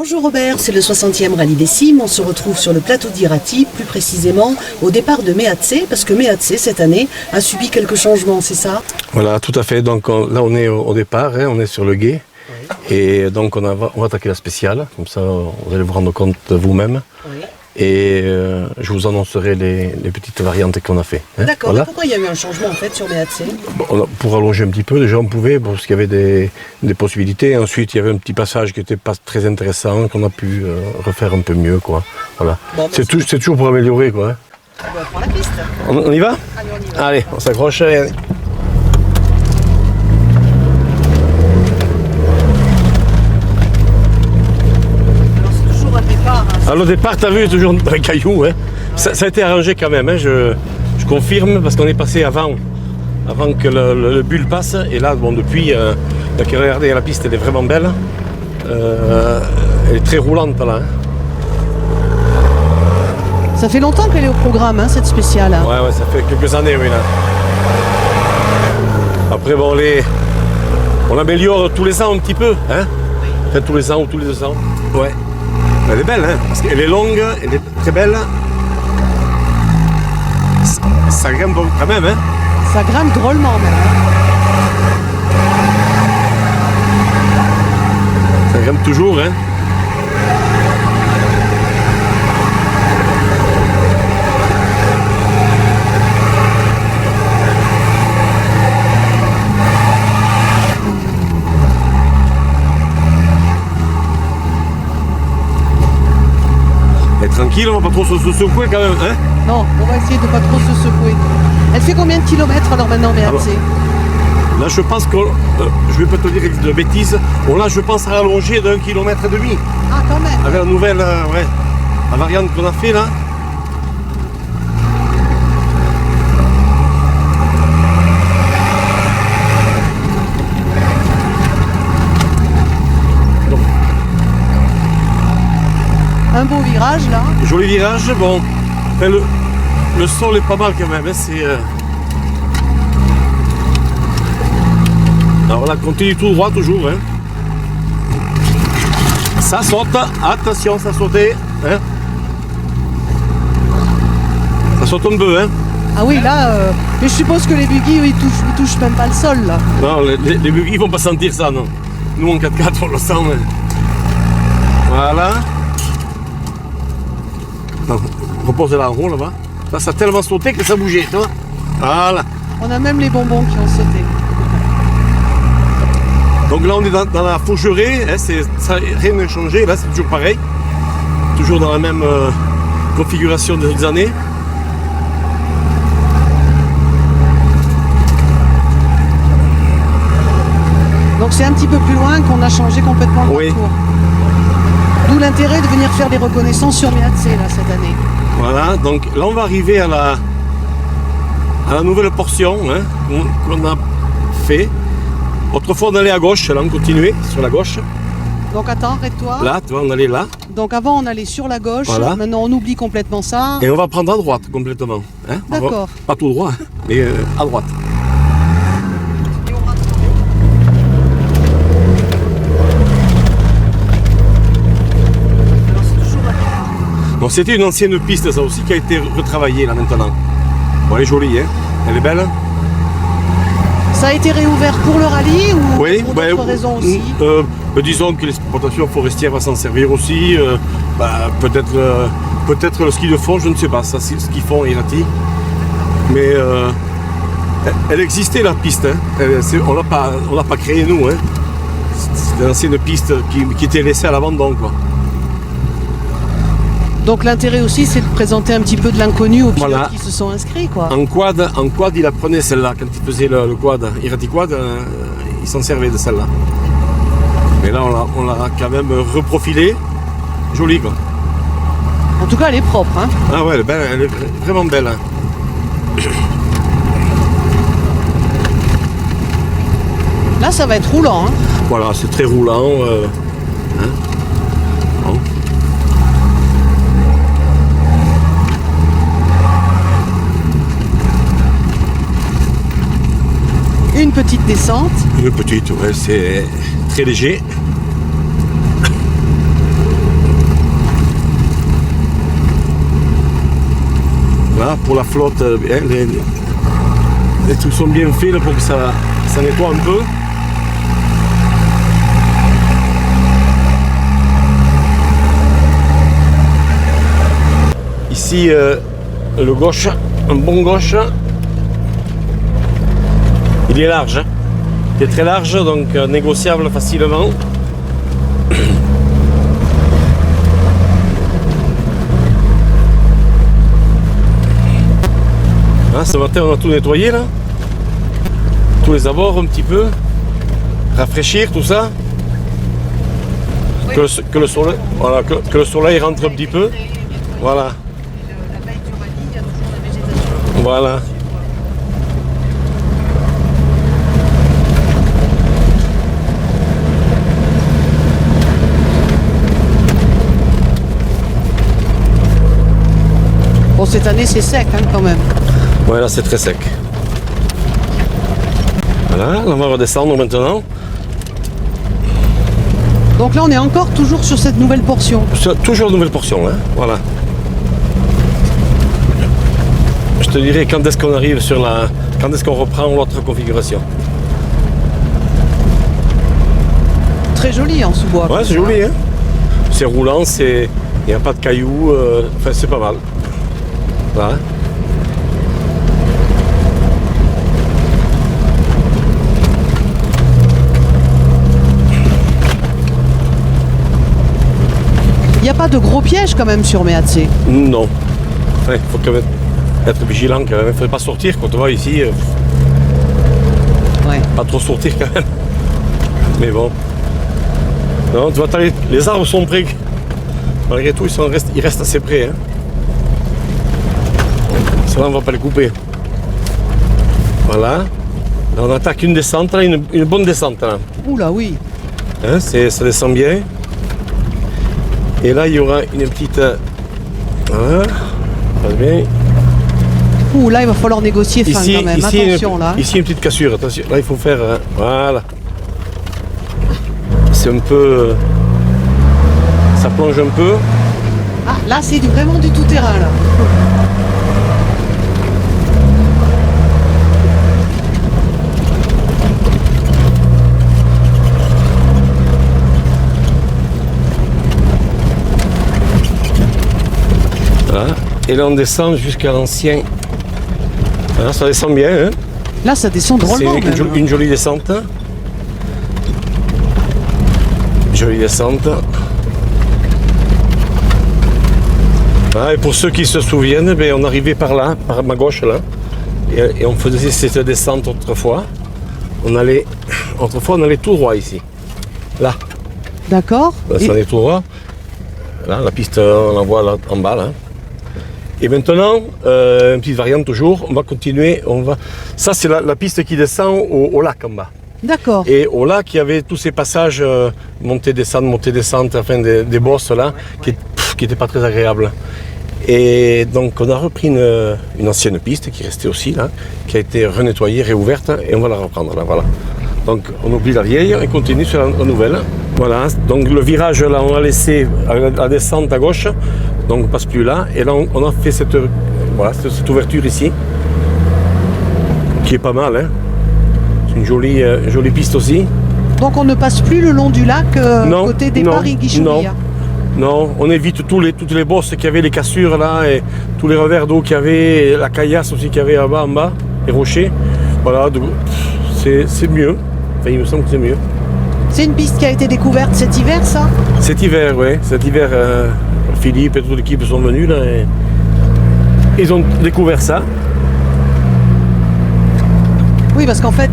Bonjour Robert, c'est le 60e rallye des cimes. On se retrouve sur le plateau d'Irati, plus précisément au départ de Meatse, parce que Meatse cette année a subi quelques changements, c'est ça? Voilà, tout à fait. Donc là on est au départ, on est sur le gué. Oui. Et donc on va attaquer la spéciale, comme ça vous allez vous rendre compte vous-même. Oui. Et je vous annoncerai les petites variantes qu'on a fait. D'accord, voilà. Pourquoi il y a eu un changement en fait sur Meatse? Pour allonger un petit peu, déjà on pouvait, parce qu'il y avait des possibilités. Ensuite il y avait un petit passage qui n'était pas très intéressant, qu'on a pu refaire un peu mieux, quoi. Voilà. Bon, c'est toujours pour améliorer, quoi. On va prendre la piste. On y va? Allez, on y va. Allez, on s'accroche. Alors le départ, tu as vu, toujours dans les cailloux. Hein. Ouais. Ça a été arrangé quand même, hein. Je confirme, parce qu'on est passé avant que le bulle passe. Et là, bon, depuis, regardez, la piste, elle est vraiment belle. Elle est très roulante là. Hein. Ça fait longtemps qu'elle est au programme, hein, cette spéciale. Hein. Ouais, ça fait quelques années, oui. Là. Après, bon, on améliore tous les ans un petit peu. Hein. Enfin, tous les ans ou tous les 2 ans. Ouais. Elle est belle, hein, parce qu'elle est longue, elle est très belle. Ça grimpe quand même, hein. Ça grimpe drôlement même. Ça grimpe toujours, hein. Tranquille, on va pas trop se secouer quand même, hein? Non, on va essayer de pas trop se secouer. Elle fait combien de kilomètres alors maintenant, Meatse? Là, je pense que, je vais pas te dire de bêtises, bon là, je pense rallonger d'1,5 km. Ah, quand même. Avec la nouvelle, la variante qu'on a fait là. Un beau virage là. Joli virage, bon. Enfin, le sol est pas mal quand même. Hein, Alors là, continue tout droit toujours. Hein. Ça saute. Attention, ça sautait. Hein. Ça saute un peu. Hein. Ah oui, là, mais je suppose que les buggy, ils touchent même pas le sol là. Non, les buggy vont pas sentir ça, non. Nous en 4x4, on le sent. Hein. Voilà. Non, repose là en haut là-bas. Là, ça a tellement sauté que ça bougeait, tu vois. Voilà. On a même les bonbons qui ont sauté. Donc là, on est dans la faucherie, hein, rien n'a changé. Là, c'est toujours pareil. Toujours dans la même configuration des autres années. Donc c'est un petit peu plus loin qu'on a changé complètement le parcours. D'où l'intérêt de venir faire des reconnaissances sur Meatse là cette année. Voilà, donc là on va arriver à la nouvelle portion, hein, qu'on a fait. Autrefois on allait à gauche, là on continuait sur la gauche. Donc attends, arrête-toi. Là, tu vois, on allait là. Donc avant on allait sur la gauche, voilà. Maintenant on oublie complètement ça. Et on va prendre à droite complètement. Hein. D'accord. Pas tout droit, mais à droite. Bon, c'était une ancienne piste, ça aussi, qui a été retravaillée là maintenant. Bon, elle est jolie, hein. Elle est belle. Ça a été réouvert pour le rallye ou oui, pour d'autres raisons aussi? Disons que l'exploitation forestière va s'en servir aussi. Peut-être le ski de fond, je ne sais pas. Ça, c'est ce qu'ils font à Irati. Mais elle existait la piste. Hein. On l'a pas créée nous. Hein. C'est une ancienne piste qui était laissée à l'abandon, quoi. Donc l'intérêt aussi, c'est de présenter un petit peu de l'inconnu aux pilotes qui se sont inscrits, quoi. En quad, il apprenait celle-là. Quand il faisait le quad, Irati Quad, il s'en servait de celle-là. Mais là, on l'a quand même reprofilée. Jolie, quoi. En tout cas, elle est propre, hein. Ah ouais, elle est vraiment belle. Hein. Là, ça va être roulant, hein. Voilà, c'est très roulant. Hein. Bon. Une petite descente. Une petite, ouais, c'est très léger. Voilà, pour la flotte, les trucs sont bien faits là, pour que ça nettoie un peu. Ici, le gauche, un bon gauche, il est large. Hein. Il est très large, donc négociable facilement. Hein, ce matin, on a tout nettoyé là. Tous les abords un petit peu. Rafraîchir tout ça. Oui. Que le soleil, voilà, que le soleil rentre un petit peu. Voilà. La veille du rallye, il y a toujours la végétation. Voilà. Bon, cette année, c'est sec hein, quand même. Ouais, là, c'est très sec. Voilà, on va redescendre maintenant. Donc là, on est encore toujours sur cette nouvelle portion. Toujours nouvelle portion, hein. Voilà. Je te dirai quand est-ce qu'on arrive sur la... Quand est-ce qu'on reprend l'autre configuration. Très joli en sous-bois. Ouais, c'est joli, hein. C'est roulant, il n'y a pas de cailloux, enfin c'est pas mal. Voilà. Il n'y a pas de gros pièges quand même sur Meatze. Non. Il faut quand même être vigilant quand même. Il ne faut pas sortir quand on va ici. Ouais. Pas trop sortir quand même. Mais bon. Non, tu vois, les arbres sont près. Malgré tout, ils restent assez près. Hein. Ça, on ne va pas les couper. Voilà. Là, on attaque une descente, là, une bonne descente. Là. Oula, oui. Hein, ça descend bien. Et là, il y aura une petite... Voilà. Ça passe bien. Ouh, là, il va falloir négocier fin Ici, quand même. ici, attention, là. Ici, une petite cassure. Attention. Là, il faut faire... voilà. C'est un peu... ça plonge un peu. Ah, là, c'est vraiment du tout-terrain, là. Voilà. Et là, on descend jusqu'à l'ancien. Voilà, ça descend bien. Hein. Là, ça descend drôlement. C'est une jolie descente. Jolie descente. Voilà, et pour ceux qui se souviennent, on arrivait par là, par ma gauche là, et on faisait cette descente autrefois. Autrefois, on allait tout droit ici. Là. D'accord. Là, ça allait tout droit. Là, la piste, on la voit là, en bas là. Et maintenant, une petite variante toujours, on va continuer. Ça, c'est la piste qui descend au lac en bas. D'accord. Et au lac, il y avait tous ces passages montée-descente, enfin des bosses là, qui n'étaient pas très agréables. Et donc, on a repris une ancienne piste qui restait aussi là, qui a été renettoyée, réouverte, et on va la reprendre là, voilà. Donc, on oublie la vieille et continue sur la nouvelle. Voilà, donc le virage là, on a laissé la descente à gauche, donc on ne passe plus là. Et là, on a fait cette ouverture ici, qui est pas mal, hein. C'est une jolie piste aussi. Donc on ne passe plus le long du lac côté départ Guichouria. Non, on évite toutes les bosses qu'il y avait, les cassures là, et tous les revers d'eau qu'il y avait, et la caillasse aussi qu'il y avait là-bas en bas, les rochers. Voilà, c'est mieux. Enfin, il me semble que c'est mieux. C'est une piste qui a été découverte cet hiver, ça? Cet hiver, oui. Cet hiver, Philippe et toute l'équipe sont venus là, et ils ont découvert ça. Oui, parce qu'en fait,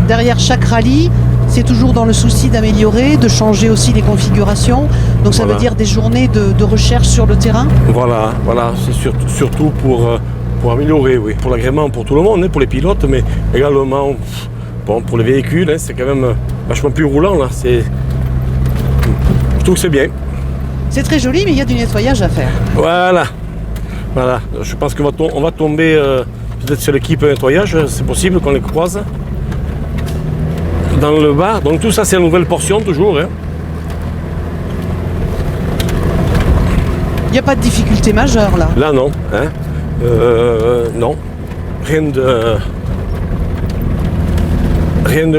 derrière chaque rallye, c'est toujours dans le souci d'améliorer, de changer aussi les configurations. Donc ça veut dire des journées de recherche sur le terrain. Voilà, c'est surtout pour améliorer, oui. Pour l'agrément, pour tout le monde, hein, pour les pilotes, mais également pour les véhicules, hein, c'est quand même vachement plus roulant là. Je trouve que c'est bien. C'est très joli, mais il y a du nettoyage à faire. Voilà. Je pense qu'on va tomber peut-être sur l'équipe nettoyage, c'est possible qu'on les croise. Dans le bas, donc tout ça c'est la nouvelle portion toujours. Hein. Il n'y a pas de difficulté majeure là. Là non. Hein. Non, rien de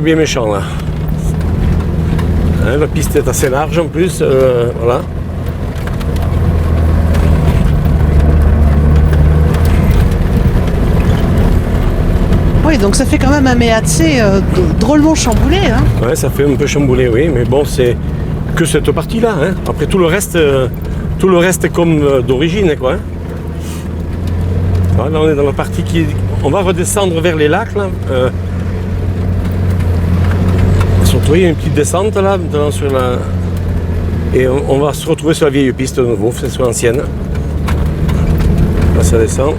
bien méchant là. Hein, la piste est assez large en plus, voilà. Oui, donc ça fait quand même un Méatsé drôlement chamboulé. Hein. Ouais, ça fait un peu chamboulé, oui, mais bon, c'est que cette partie-là. Hein. Après, tout le reste est comme d'origine, quoi. Hein. Voilà, là, on est dans la partie qui... On va redescendre vers les lacs, là. Surtout, il y a une petite descente, là, maintenant, sur la... Et on va se retrouver sur la vieille piste de nouveau, c'est sur l'ancienne. Là, ça descend.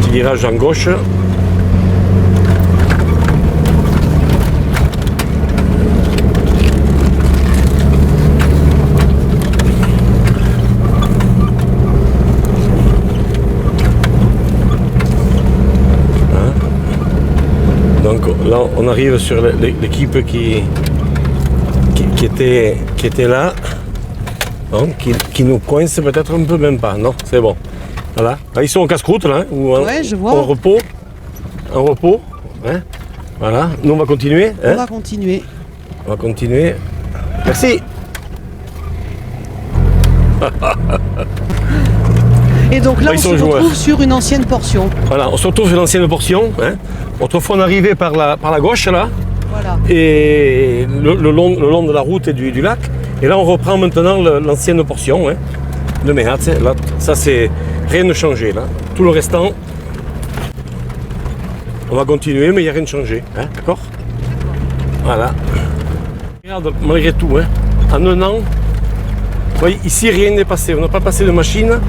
Petit virage en gauche. Donc là, on arrive sur l'équipe qui était là, hein, qui nous coince peut-être un peu, même pas. Non, c'est bon. Voilà. Là, ils sont en casse-croûte, là, ou ouais, je vois. en repos. En repos. Hein. Voilà. Nous, on va continuer. Hein. On va continuer. On va continuer. Merci. Et donc là, on se retrouve sur une ancienne portion. Voilà, on se retrouve sur l'ancienne portion. Hein. Autrefois, on arrivait par la gauche, là. Voilà. Et le long de la route et du lac. Et là, on reprend maintenant l'ancienne portion, hein, de Méatsé. Là, ça, c'est rien de changé, là. Tout le restant, on va continuer, mais il n'y a rien de changé. Hein, d'accord ? Voilà. Regarde, malgré tout, hein, en un an, vous voyez, ici, rien n'est passé. On n'a pas passé de machine.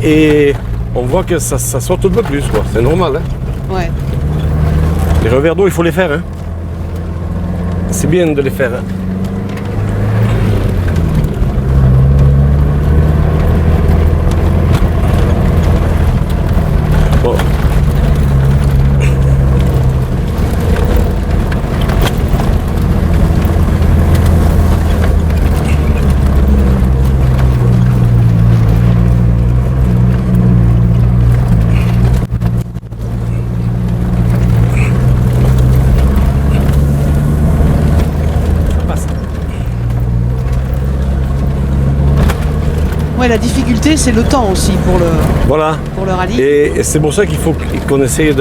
Et on voit que ça saute un peu plus, quoi. C'est normal. Hein. Ouais. Les revers d'eau, il faut les faire. Hein. C'est bien de les faire. Hein. Bon. Ouais, la difficulté, c'est le temps aussi pour le rallye. Et c'est pour ça qu'il faut qu'on essaye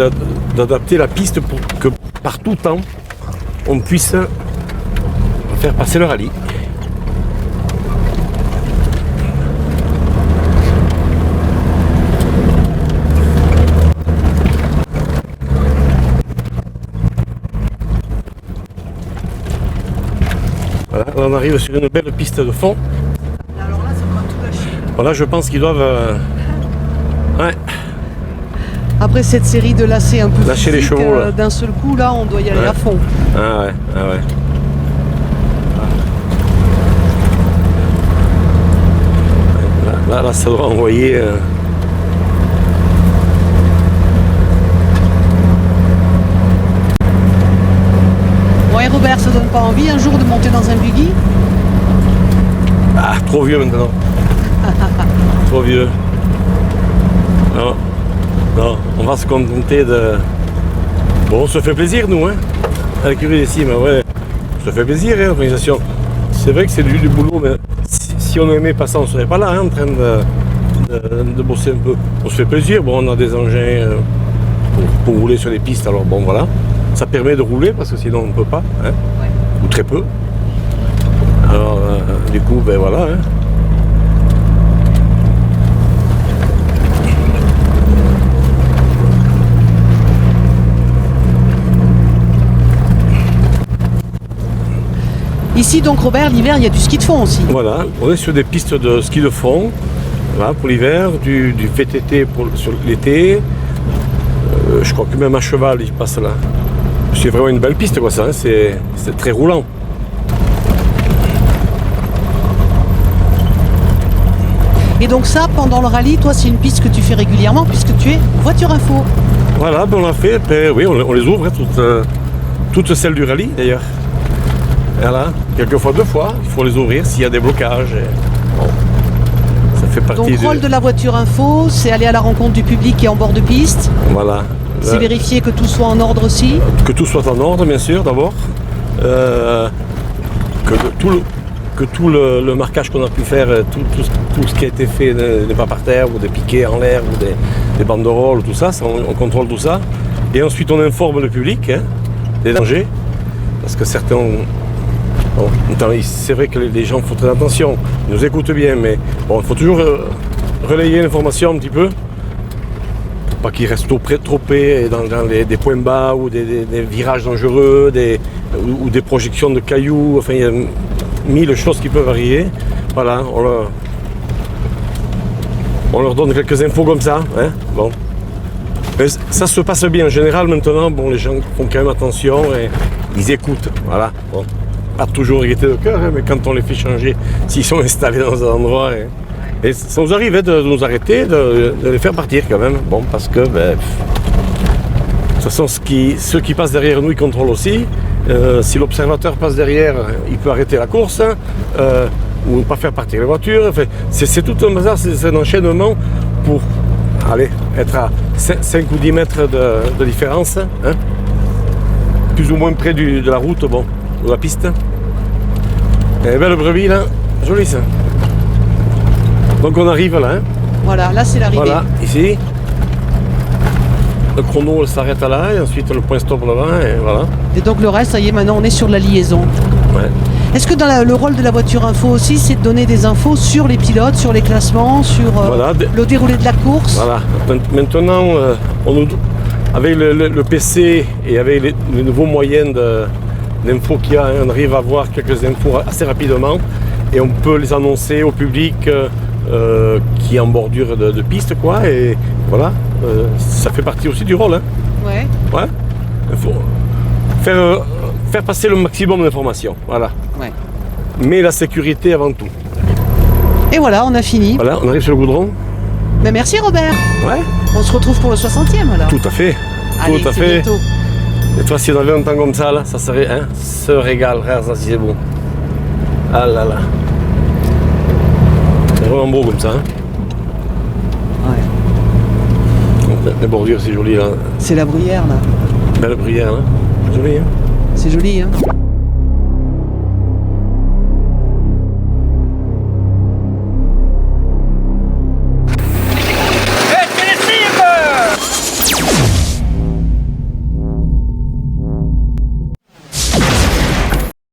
d'adapter la piste pour que par tout temps, on puisse faire passer le rallye. Voilà, on arrive sur une belle piste de fond. Voilà, je pense qu'ils doivent... Ouais. Après cette série de lacets un peu lâcher les chevaux, d'un seul coup, là, on doit y aller à fond. Ah ouais, ah ouais. Là, ça doit envoyer... Ouais, Robert, ça donne pas envie un jour de monter dans un buggy? Ah, trop vieux maintenant. Trop vieux. Non, non, on va se contenter de... Bon, on se fait plaisir, nous, hein, avec Ici, mais ouais, ça fait plaisir, hein, l'organisation. C'est vrai que c'est du boulot, mais si on n'aimait pas ça, on ne serait pas là, hein, en train de bosser un peu. On se fait plaisir, bon, on a des engins pour rouler sur les pistes, alors bon, voilà. Ça permet de rouler, parce que sinon on ne peut pas, hein, ouais. Ou très peu. Alors, du coup, ben voilà, hein. Ici, donc, Robert, l'hiver, il y a du ski de fond aussi. Voilà, on est sur des pistes de ski de fond, voilà, pour l'hiver, du VTT sur l'été. Je crois que même à cheval, il passe là. C'est vraiment une belle piste, quoi, ça, hein, c'est très roulant. Et donc ça, pendant le rallye, toi, c'est une piste que tu fais régulièrement, puisque tu es voiture info. Voilà, ben on l'a fait, ben, oui, on les ouvre, hein, toutes celles du rallye, d'ailleurs. Voilà, quelquefois 2 fois, il faut les ouvrir s'il y a des blocages. Et... Bon. Ça fait partie Donc, rôle de la voiture info, c'est aller à la rencontre du public qui est en bord de piste. Voilà. C'est vérifier que tout soit en ordre aussi. Que tout soit en ordre, bien sûr, d'abord. Que tout le marquage qu'on a pu faire, tout ce qui a été fait n'est pas par terre, ou des piquets en l'air, ou des banderoles, tout ça, on contrôle tout ça. Et ensuite on informe le public des dangers, parce que certains... Bon, c'est vrai que les gens font très attention, ils nous écoutent bien, mais bon, il faut toujours relayer l'information un petit peu, pour pas qu'ils restent trop près dans des points bas, ou des virages dangereux, ou des projections de cailloux, enfin il y a 1000 choses qui peuvent arriver. Voilà, on leur donne quelques infos comme ça. Bon. Mais ça se passe bien. En général, maintenant, bon, les gens font quand même attention et ils écoutent. Voilà. Bon. Pas toujours gaieté de cœur, mais quand on les fait changer, s'ils sont installés dans un endroit. Et ça nous arrive de nous arrêter, de les faire partir quand même. Bon, parce que, de toute façon, ceux qui passent derrière nous, ils contrôlent aussi. Si l'observateur passe derrière, il peut arrêter la course ou ne pas faire partir les voitures. Enfin, c'est tout un bazar, c'est un enchaînement pour être à 5 ou 10 mètres de différence, plus ou moins près de la route, bon, de la piste. Et belle brebis là, joli ça. Donc on arrive là. Voilà, là c'est l'arrivée. Voilà, ici. Le chrono s'arrête là et ensuite le point stop là-bas et voilà. Et donc le reste, ça y est, maintenant on est sur la liaison. Ouais. Est-ce que dans le rôle de la voiture info aussi, c'est de donner des infos sur les pilotes, sur les classements, sur le déroulé de la course? Voilà. Maintenant, avec le PC et avec les nouveaux moyens d'infos qu'il y a, on arrive à avoir quelques infos assez rapidement et on peut les annoncer au public qui est en bordure de piste, quoi. Et voilà, ça fait partie aussi du rôle. Ouais. Ouais. Il faut faire passer le maximum d'informations. Voilà. Ouais. Mais la sécurité avant tout. Et voilà, on a fini. Voilà, on arrive sur le goudron. Mais merci Robert. Ouais. On se retrouve pour le 60e alors. Tout à fait. Allez, tout à fait. Bientôt. Et toi, si on avait un temps comme ça, là, ça serait, ce régal, frère, ça, si c'est bon. Ah là là. C'est vraiment beau comme ça. Ouais. Les bordures, c'est joli là. C'est la bruyère là. Belle bruyère là. Joli, hein. C'est joli, hein.